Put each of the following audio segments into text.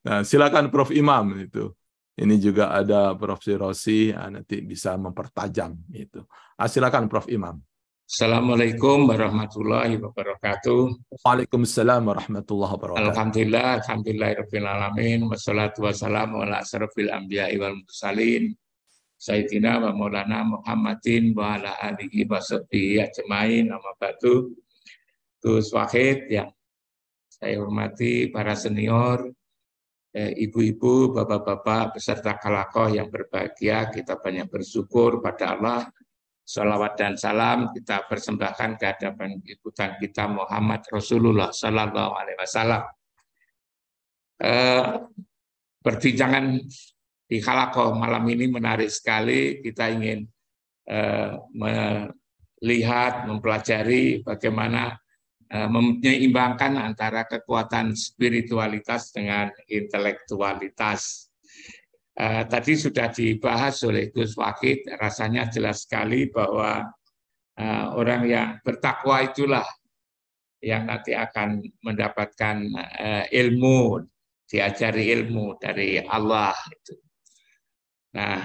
Nah, silakan Prof. Imam itu. Ini juga ada Prof. Rosi, nanti bisa mempertajam itu. Silakan Prof. Imam. Assalamualaikum warahmatullahi wabarakatuh. Waalaikumsalam warahmatullahi wabarakatuh. Alhamdulillahirabbil alamin wassalatu wassalamu ala asrofil anbiya'i wal mursalin sayyidina wa maulana Muhammadin wa ala alihi wa sahbihi ajmain. Amma ba'du. Gus Wahid yang saya hormati, para senior, ibu-ibu, bapak-bapak beserta kalakoh yang berbahagia, kita banyak bersyukur pada Allah. Salawat dan salam kita persembahkan ke hadapan ikutan kita Muhammad Rasulullah Sallallahu Alaihi Wasallam. Perbincangan di Halakoh malam ini menarik sekali. Kita ingin melihat, mempelajari bagaimana menyeimbangkan antara kekuatan spiritualitas dengan intelektualitas. Tadi sudah dibahas oleh Gus Wahid, rasanya jelas sekali bahwa orang yang bertakwa itulah yang nanti akan mendapatkan ilmu, diajari ilmu dari Allah. Nah,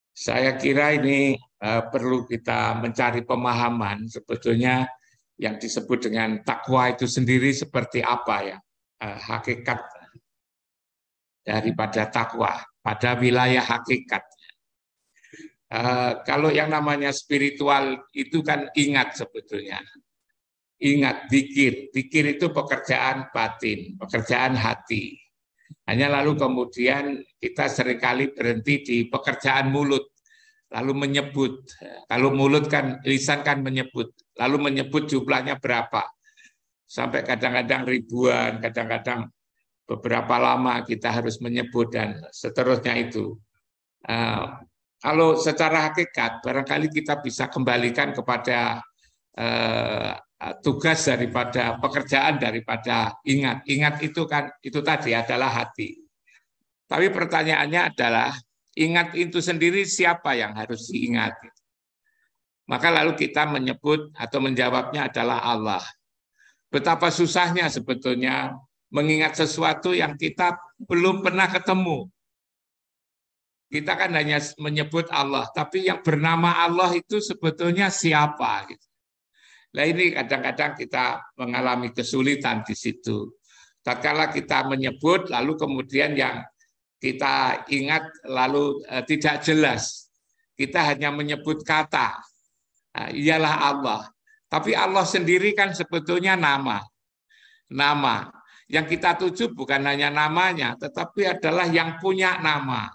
saya kira ini perlu kita mencari pemahaman sebetulnya yang disebut dengan takwa itu sendiri seperti apa ya, hakikat daripada takwa pada wilayah hakikat. Kalau yang namanya spiritual itu kan ingat sebetulnya. Ingat, zikir. Zikir itu pekerjaan batin, pekerjaan hati. Hanya lalu kemudian kita seringkali berhenti di pekerjaan mulut. Lalu menyebut. Kalau mulut kan, lisan kan menyebut. Lalu menyebut jumlahnya berapa. Sampai kadang-kadang ribuan, kadang-kadang beberapa lama kita harus menyebut dan seterusnya itu. Kalau secara hakikat barangkali kita bisa kembalikan kepada tugas daripada pekerjaan daripada ingat. Ingat itu kan itu tadi adalah hati. Tapi pertanyaannya adalah ingat itu sendiri siapa yang harus diingat? Maka lalu kita menyebut atau menjawabnya adalah Allah. Betapa susahnya sebetulnya mengingat sesuatu yang kita belum pernah ketemu. Kita kan hanya menyebut Allah, tapi yang bernama Allah itu sebetulnya siapa? Nah ini kadang-kadang kita mengalami kesulitan di situ. Tatkala kita menyebut, lalu kemudian yang kita ingat lalu tidak jelas. Kita hanya menyebut kata, ialah Allah. Tapi Allah sendiri kan sebetulnya nama. Nama. Yang kita tuju bukan hanya namanya, tetapi adalah yang punya nama.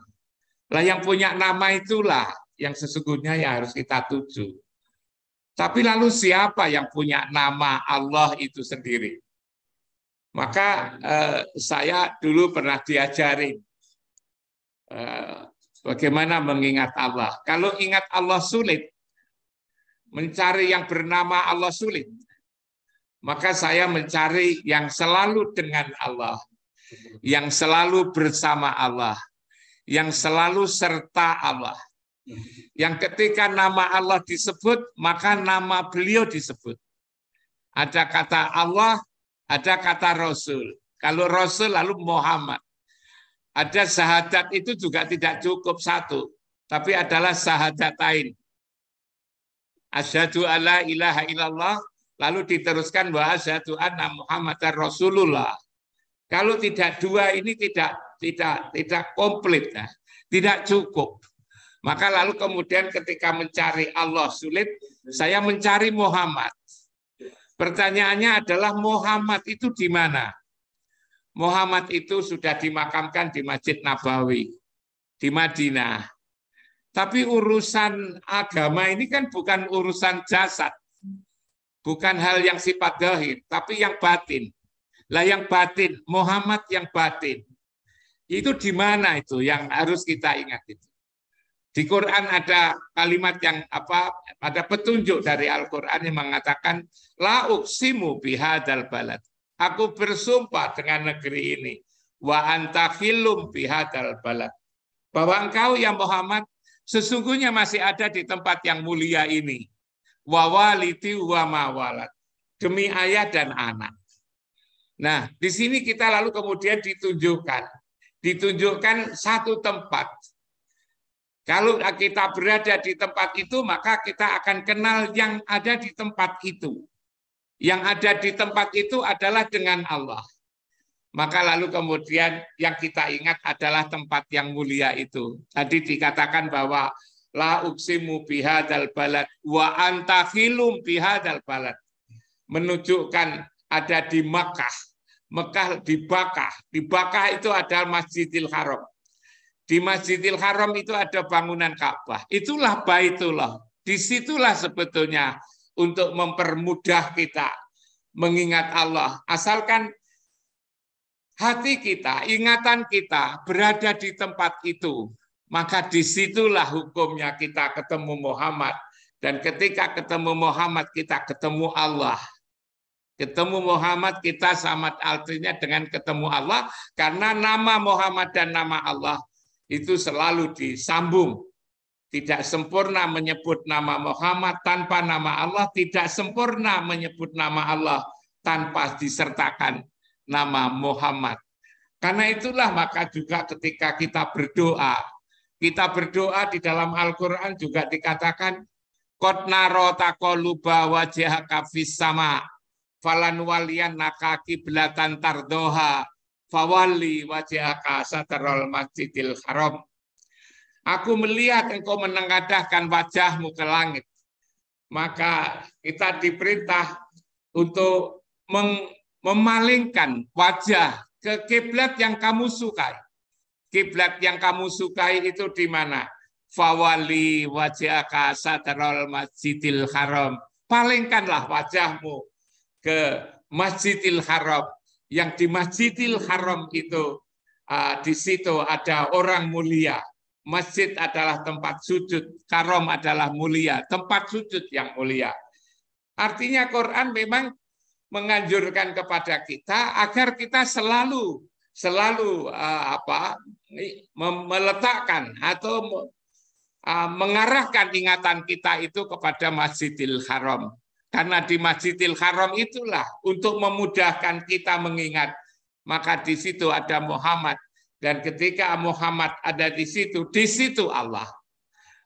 Lah yang punya nama itulah yang sesungguhnya yang harus kita tuju. Tapi lalu siapa yang punya nama Allah itu sendiri? Maka saya dulu pernah diajari bagaimana mengingat Allah. Kalau ingat Allah sulit, mencari yang bernama Allah sulit. Maka saya mencari yang selalu dengan Allah, yang selalu bersama Allah, yang selalu serta Allah. Yang ketika nama Allah disebut, maka nama beliau disebut. Ada kata Allah, ada kata Rasul. Kalau Rasul lalu Muhammad. Ada syahadat itu juga tidak cukup satu, tapi adalah syahadatain. Asyhadu alla ilaha illallah, lalu diteruskan wa asyhadu anna Muhammadar Rasulullah. Kalau tidak dua ini tidak komplit, tidak cukup. Maka lalu kemudian ketika mencari Allah sulit, saya mencari Muhammad. Pertanyaannya adalah Muhammad itu di mana? Muhammad itu sudah dimakamkan di Masjid Nabawi, di Madinah. Tapi urusan agama ini kan bukan urusan jasad. Bukan hal yang sifat zahir, tapi yang batin. Lah yang batin, Muhammad yang batin. Itu di mana itu yang harus kita ingat itu. Di Quran ada kalimat yang ada petunjuk dari Al-Qur'an yang mengatakan la uqsimu bihadzal balad. Aku bersumpah dengan negeri ini. Wa anta khillum bihadzal balad. Bahwa engkau ya Muhammad sesungguhnya masih ada di tempat yang mulia ini. Wa walidi wa ma walad. Demi ayah dan anak. Nah, di sini kita lalu kemudian ditunjukkan satu tempat. Kalau kita berada di tempat itu, maka kita akan kenal yang ada di tempat itu. Yang ada di tempat itu adalah dengan Allah. Maka lalu kemudian yang kita ingat adalah tempat yang mulia itu. Tadi dikatakan bahwa la uqsimu bihadzal balad wa anta hilum bihadzal balad. Menunjukkan ada di Makkah. Mekah di Bakah. Di Bakah itu ada Masjidil Haram. Di Masjidil Haram itu ada bangunan Ka'bah. Itulah Baitullah. Disitulah sebetulnya untuk mempermudah kita mengingat Allah. Asalkan hati kita, ingatan kita berada di tempat itu, maka disitulah hukumnya kita ketemu Muhammad. Dan ketika ketemu Muhammad, kita ketemu Allah. Ketemu Muhammad, kita sama artinya dengan ketemu Allah, karena nama Muhammad dan nama Allah itu selalu disambung. Tidak sempurna menyebut nama Muhammad tanpa nama Allah, tidak sempurna menyebut nama Allah tanpa disertakan nama Muhammad. Karena itulah maka juga ketika kita berdoa di dalam Al-Quran juga dikatakan qad naro taqalluba wajhaka fis sama falanwaliyannaka qiblatan tardoha fawalli wajhaka satral masjidil haram. Aku melihat engkau menengadahkan wajahmu ke langit. Maka kita diperintah untuk memalingkan wajah ke kiblat yang kamu sukai. Kiblat yang kamu sukai itu di mana? Fawali wajhaka satral masjidil haram. Palingkanlah wajahmu ke Masjidil Haram. Yang di Masjidil Haram itu di situ ada orang mulia. Masjid adalah tempat sujud, haram adalah mulia, tempat sujud yang mulia. Artinya Quran memang menganjurkan kepada kita agar kita selalu meletakkan atau mengarahkan ingatan kita itu kepada Masjidil Haram. Karena di Masjidil Haram itulah untuk memudahkan kita mengingat. Maka di situ ada Muhammad. Dan ketika Muhammad ada di situ Allah.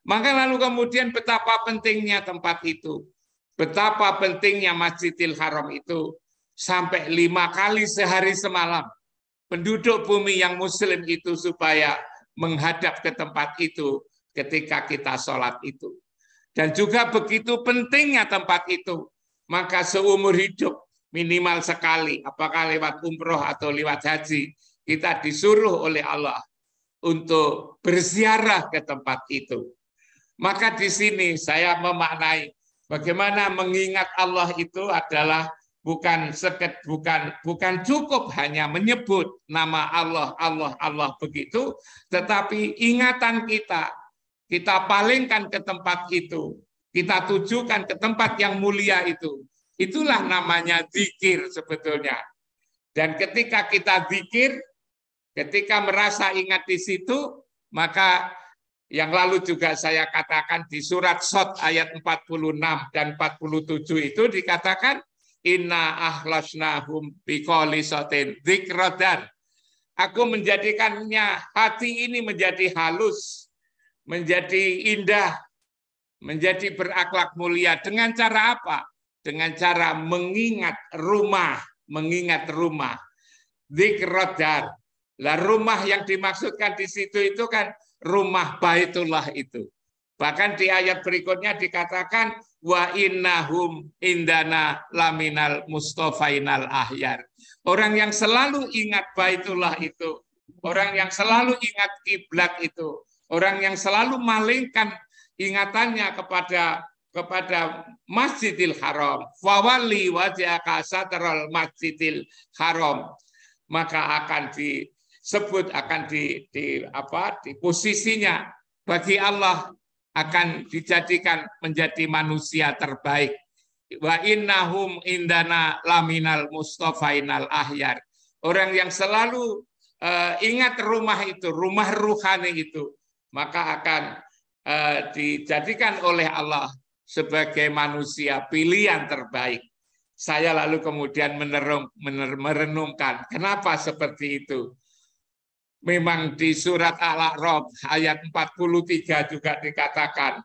Maka lalu kemudian betapa pentingnya tempat itu. Betapa pentingnya Masjidil Haram itu. Sampai 5 kali sehari semalam. Penduduk bumi yang muslim itu supaya menghadap ke tempat itu ketika kita sholat itu. Dan juga begitu pentingnya tempat itu. Maka seumur hidup minimal sekali. Apakah lewat umroh atau lewat haji. Kita disuruh oleh Allah untuk berziarah ke tempat itu. Maka di sini saya memaknai bagaimana mengingat Allah itu adalah bukan cukup hanya menyebut nama Allah begitu, tetapi ingatan kita palingkan ke tempat itu, kita tujukan ke tempat yang mulia itu. Itulah namanya zikir sebetulnya. Dan ketika kita zikir, ketika merasa ingat di situ, maka yang lalu juga saya katakan di surat Shad ayat 46 dan 47 itu dikatakan inna akhlasnahum biqolisatin dzikradar. Aku menjadikannya hati ini menjadi halus, menjadi indah, menjadi berakhlak mulia dengan cara apa? Dengan cara mengingat rumah. Dzikradar. Lah rumah yang dimaksudkan di situ itu kan rumah Baitullah itu. Bahkan di ayat berikutnya dikatakan wa innahum indana laminal mustofainal ahyar. Orang yang selalu ingat Baitullah itu, orang yang selalu ingat kiblat itu, orang yang selalu malingkan ingatannya kepada Masjidil Haram, fawali wajhaka satral Masjidil Haram, maka akan disebut, akan di posisinya bagi Allah akan dijadikan menjadi manusia terbaik. Wa innahum indana laminal mustofainal ahyar. Orang yang selalu ingat rumah itu, rumah ruhani itu, maka akan dijadikan oleh Allah sebagai manusia pilihan terbaik. Saya lalu kemudian merenungkan, kenapa seperti itu? Memang di surat Al-A'raf ayat 43 juga dikatakan,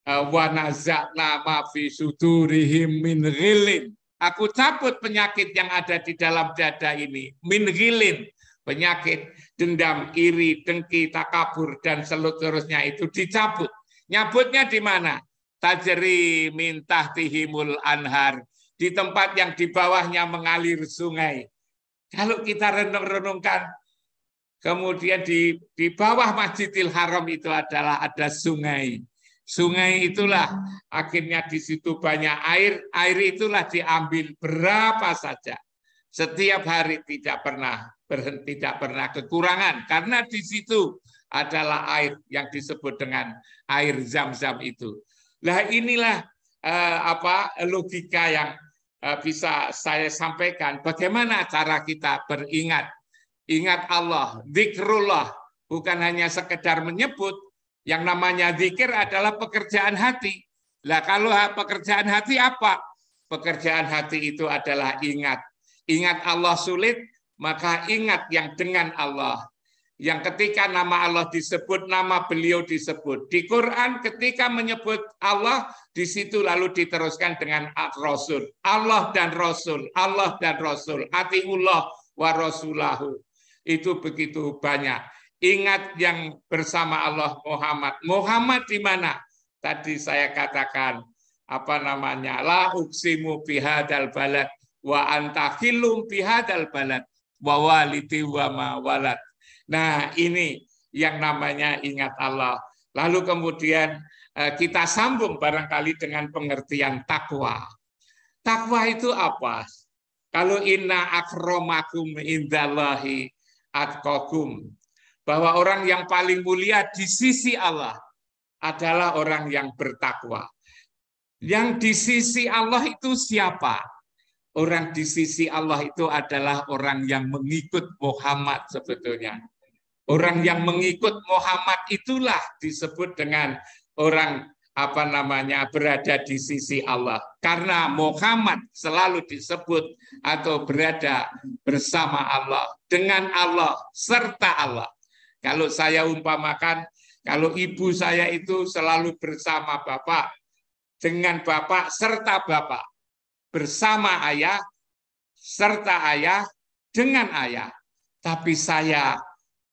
wa naza'na ma fi sudurihim min ghillin. Aku cabut penyakit yang ada di dalam dada ini, min ghillin, penyakit dendam, iri, dengki, takabur, dan seterusnya itu dicabut. Nyabutnya di mana? Tajri min tahtihimul anhar, di tempat yang di bawahnya mengalir sungai. Kalau kita renung-renungkan, kemudian di bawah Masjidil Haram itu adalah ada sungai. Sungai itulah akhirnya di situ banyak air. Air itulah diambil berapa saja. Setiap hari tidak pernah kekurangan, karena di situ adalah air yang disebut dengan air Zam-Zam itu. Nah, inilah logika yang bisa saya sampaikan. Bagaimana cara kita beringat? Ingat Allah, zikrullah, bukan hanya sekedar menyebut. Yang namanya zikir adalah pekerjaan hati. Lah kalau pekerjaan hati apa? Pekerjaan hati itu adalah ingat. Ingat Allah sulit, maka ingat yang dengan Allah. Yang ketika nama Allah disebut, nama beliau disebut. Di Quran ketika menyebut Allah, di situ lalu diteruskan dengan Rasul. Allah dan Rasul, Allah dan Rasul. Atiullah wa rasulahu. Itu begitu banyak. Ingat yang bersama Allah Muhammad. Muhammad di mana? Tadi saya katakan, la uqsimu bihadal balad wa anta khillum bihadal balad wa walidi wa ma walad. Nah, ini yang namanya ingat Allah. Lalu kemudian kita sambung barangkali dengan pengertian takwa. Takwa itu apa? Kalau inna akramakum indallahi atqakum, bahwa orang yang paling mulia di sisi Allah adalah orang yang bertakwa. Yang di sisi Allah itu siapa? Orang di sisi Allah itu adalah orang yang mengikut Muhammad sebetulnya. Orang yang mengikut Muhammad itulah disebut dengan orang berada di sisi Allah. Karena Muhammad selalu disebut atau berada bersama Allah, dengan Allah, serta Allah. Kalau saya umpamakan, kalau ibu saya itu selalu bersama Bapak, dengan Bapak, serta Bapak. Bersama ayah, serta ayah, dengan ayah. Tapi saya,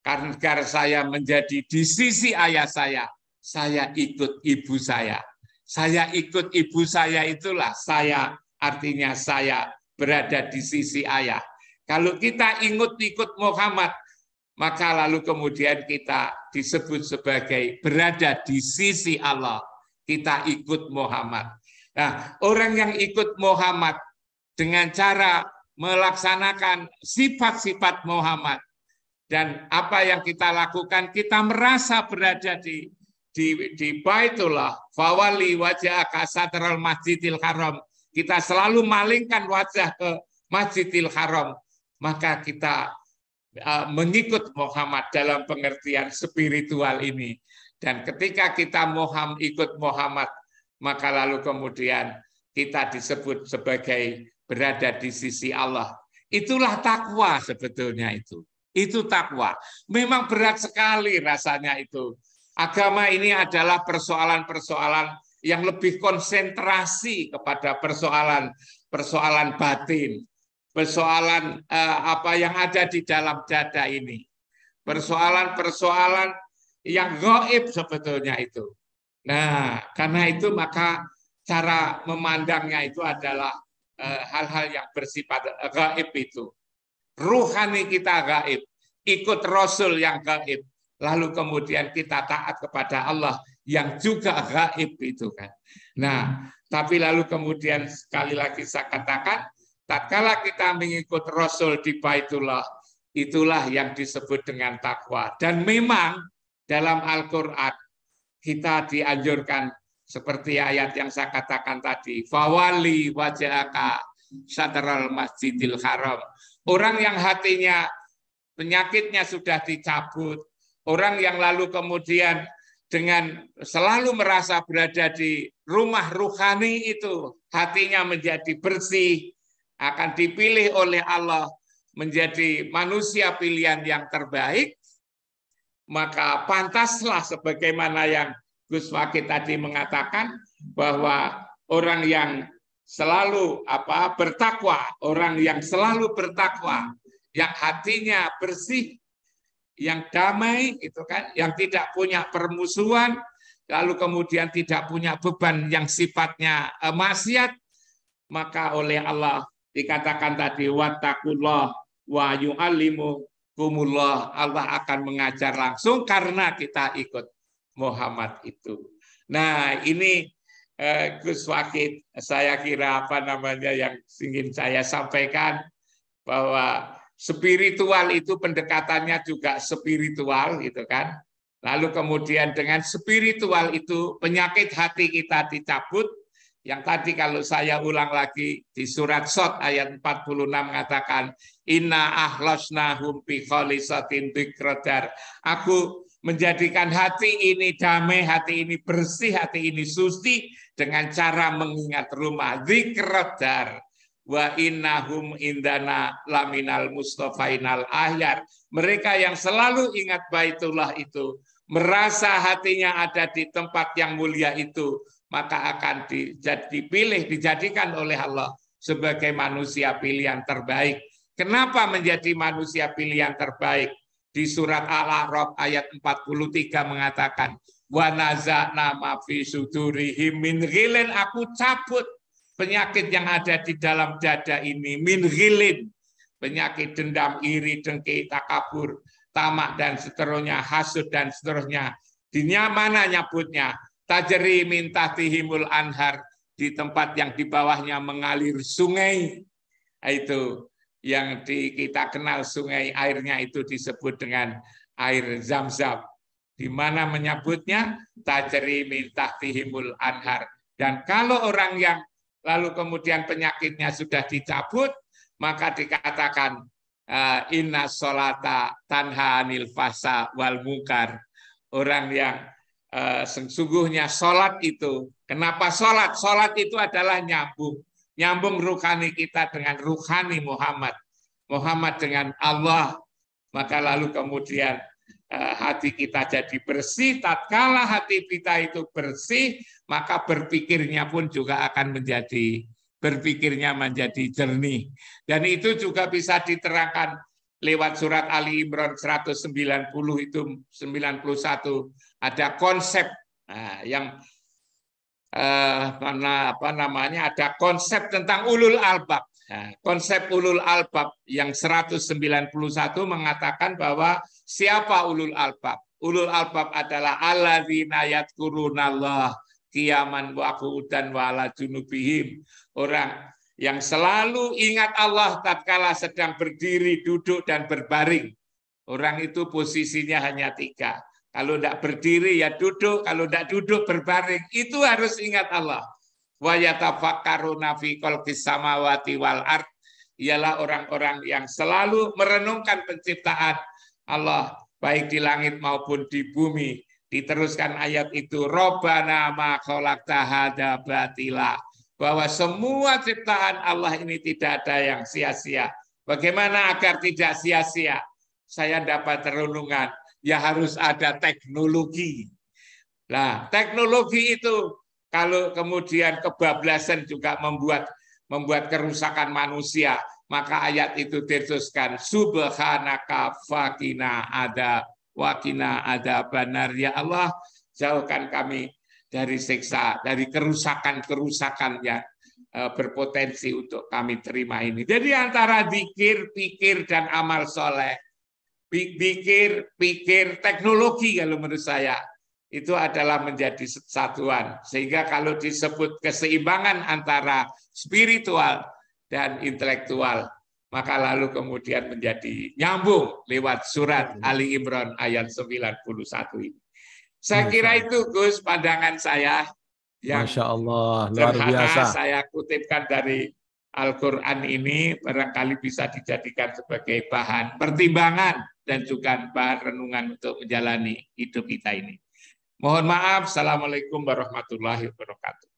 karena saya menjadi di sisi ayah saya ikut ibu saya. Saya ikut ibu saya itulah saya, artinya saya berada di sisi ayah. Kalau kita ikut Muhammad, maka lalu kemudian kita disebut sebagai berada di sisi Allah. Kita ikut Muhammad. Nah, orang yang ikut Muhammad dengan cara melaksanakan sifat-sifat Muhammad dan apa yang kita lakukan, kita merasa berada di Baitullah, fawali wajhaka satral Masjidil Haram. Kita selalu malingkan wajah ke Masjidil Haram, maka kita mengikut Muhammad dalam pengertian spiritual ini. Dan ketika kita ikut Muhammad, maka lalu kemudian kita disebut sebagai berada di sisi Allah. Itulah takwa sebetulnya itu. Itu takwa. Memang berat sekali rasanya itu. Agama ini adalah persoalan-persoalan yang lebih konsentrasi kepada persoalan batin. Persoalan apa yang ada di dalam dada ini. Persoalan-persoalan yang gaib sebetulnya itu. Nah, karena itu maka cara memandangnya itu adalah hal-hal yang bersifat gaib itu. Ruhani kita gaib, ikut Rasul yang gaib. Lalu kemudian kita taat kepada Allah yang juga gaib itu kan. Nah, tapi lalu kemudian sekali lagi saya katakan, tatkala kita mengikut Rasul di Baitullah, itulah yang disebut dengan takwa. Dan memang dalam Al-Quran kita dianjurkan seperti ayat yang saya katakan tadi, fawali wajhaka syatral Masjidil Haram. Orang yang hatinya penyakitnya sudah dicabut, orang yang lalu kemudian dengan selalu merasa berada di rumah ruhani itu, hatinya menjadi bersih, akan dipilih oleh Allah menjadi manusia pilihan yang terbaik, maka pantaslah sebagaimana yang Gus Wakid tadi mengatakan bahwa orang yang selalu bertakwa, orang yang selalu bertakwa, yang hatinya bersih, yang damai, itu kan, yang tidak punya permusuhan, lalu kemudian tidak punya beban yang sifatnya maksiat, maka oleh Allah dikatakan tadi wattaqullah wa yu'allimukumullah, Allah akan mengajar langsung karena kita ikut Muhammad itu. Nah, ini Gus Wakid, saya kira yang ingin saya sampaikan, bahwa spiritual itu pendekatannya juga spiritual, gitu kan. Lalu kemudian dengan spiritual itu penyakit hati kita dicabut. Yang tadi kalau saya ulang lagi di surat Shad ayat 46 mengatakan inna ahlasnahum bi khalisatin dzikradar. Aku menjadikan hati ini damai, hati ini bersih, hati ini suci dengan cara mengingat rumah dzikradar. Wa innahum indana laminal mustafainal ahyar. Mereka yang selalu ingat Baitullah itu, merasa hatinya ada di tempat yang mulia itu, maka akan dijadikan oleh Allah sebagai manusia pilihan terbaik. Kenapa menjadi manusia pilihan terbaik? Di surat Al-A'raf ayat 43 mengatakan, wa naza'na ma fi sudurihim min ghilin, aku cabut penyakit yang ada di dalam dada ini, min ghilin, penyakit dendam, iri, dengki, takabur, tamak dan seterusnya, hasud dan seterusnya. Di mana nyabutnya? Tajri min tahtihimul anhar, di tempat yang di bawahnya mengalir sungai. Itu yang kita kenal sungai, airnya itu disebut dengan air Zam-Zam. Di mana menyebutnya? Tajri min tahtihimul anhar. Dan kalau orang yang lalu kemudian penyakitnya sudah dicabut, maka dikatakan inna sholata tanha anil fasa wal munkar. Orang yang sesungguhnya sholat itu, kenapa sholat? Sholat itu adalah nyambung ruhani kita dengan ruhani Muhammad, Muhammad dengan Allah. Maka lalu kemudian hati kita jadi bersih. Tatkala hati kita itu bersih, maka berpikirnya pun juga akan menjadi jernih. Dan itu juga bisa diterangkan lewat surat Ali Imran 190 itu 91, ada konsep yang ada konsep tentang ulul albab. Konsep ulul albab yang 191 mengatakan bahwa siapa ulul albab? Ulul albab adalah alladzina yadhkurunallah qiyaman wa qu'udan wa ala junubihim. Orang yang selalu ingat Allah tatkala sedang berdiri, duduk, dan berbaring. Orang itu posisinya hanya 3. Kalau tidak berdiri ya duduk, kalau tidak duduk berbaring. Itu harus ingat Allah. Wa yatafakkaruna fi khalqis samawati wal ard, ialah orang-orang yang selalu merenungkan penciptaan Allah baik di langit maupun di bumi. Diteruskan ayat itu, Rabbana ma khalaqta hadza batila, bahwa semua ciptaan Allah ini tidak ada yang sia-sia. Bagaimana agar tidak sia-sia? Saya dapat renungan, ya harus ada teknologi. Nah, teknologi itu kalau kemudian kebablasan juga membuat kerusakan manusia, maka ayat itu diteruskan, subhanaka fakina ada wakina ada banar, ya Allah jauhkan kami dari siksa, dari kerusakan-kerusakan yang berpotensi untuk kami terima ini. Jadi antara zikir, pikir, dan amal soleh, pikir, teknologi kalau menurut saya, itu adalah menjadi satuan. Sehingga kalau disebut keseimbangan antara spiritual dan intelektual, maka lalu kemudian menjadi nyambung lewat surat Ali Imran ayat 91 ini. Saya kira itu, Gus, pandangan saya yang Masya Allah, luar biasa. Saya kutipkan dari Al-Quran ini, barangkali bisa dijadikan sebagai bahan pertimbangan dan juga bahan renungan untuk menjalani hidup kita ini. Mohon maaf. Assalamualaikum warahmatullahi wabarakatuh.